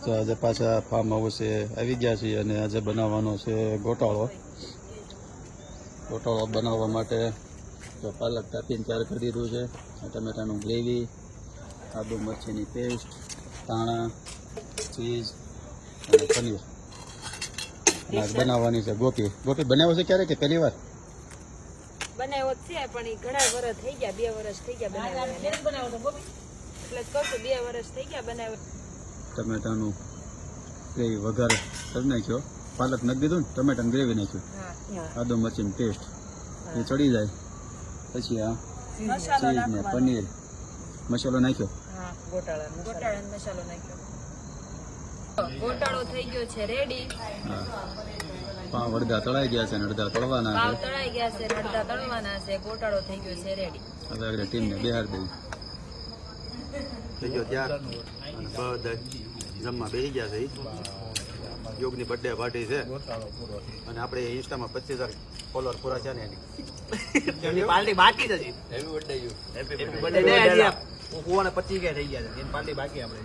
તો આજે પાછા ફાર્મ હાઉસે આવી ગયા છીએ અને આજે બનાવવાનો છે ગોટાળો બનાવવા માટે તો પાલક કાપીને તૈયાર કરી દીધું છે, ટમેટાનું ગ્રેવી, આદુ મરચીની પેસ્ટ, ધાણા, ચીઝ અને પનીર બનાવવાની છે. ગોપી બનાવ્યો છે ક્યારે કે પહેલી વાર બનાવ્યો છે? પણ એ ઘણા વર્ષ થઈ ગયા, 2 વર્ષ થઈ ગયા બનાવ્યો એટલે જ કહું છું 2 વર્ષ થઈ ગયા બનાવ્યો. ટમેટાનું ગ્રેવી વઘાર કરી નાખ્યો, પાલક નાખી દીધું ને ટમેટાનું ગ્રેવી નાખ્યું, આદુ મરચીની પેસ્ટ એ ચડી જાય પછી આ ચીઝ ને પનીર મસાલો નાખ્યો, ગોટાળાનો મસાલો નાખ્યો. ગોટાળો થઈ ગયો છે રેડી. પાવ અડધા તળાઈ ગયા છે અને અડધા તળવાના પાવ છે. તળાઈ ગયા છે અને અડધા તળવાના છે. ગોટાળો થઈ ગયો છે રેડી. હવે આગળ ટીમને બિહાર દઈ થઈ ગયો ત્યાર અને બધા જમવા બેસી ગયા છે. યોગની બર્થડે પાર્ટી છે અને આપણે ઇન્સ્ટામાં 25,000 ફોલોઅર પૂરા છે ને એની પાર્ટી બાકી જ હજી. Happy birthday you. Happy birthday 25 કે થઈ ગયા છે એની પાર્ટી બાકી આપણે.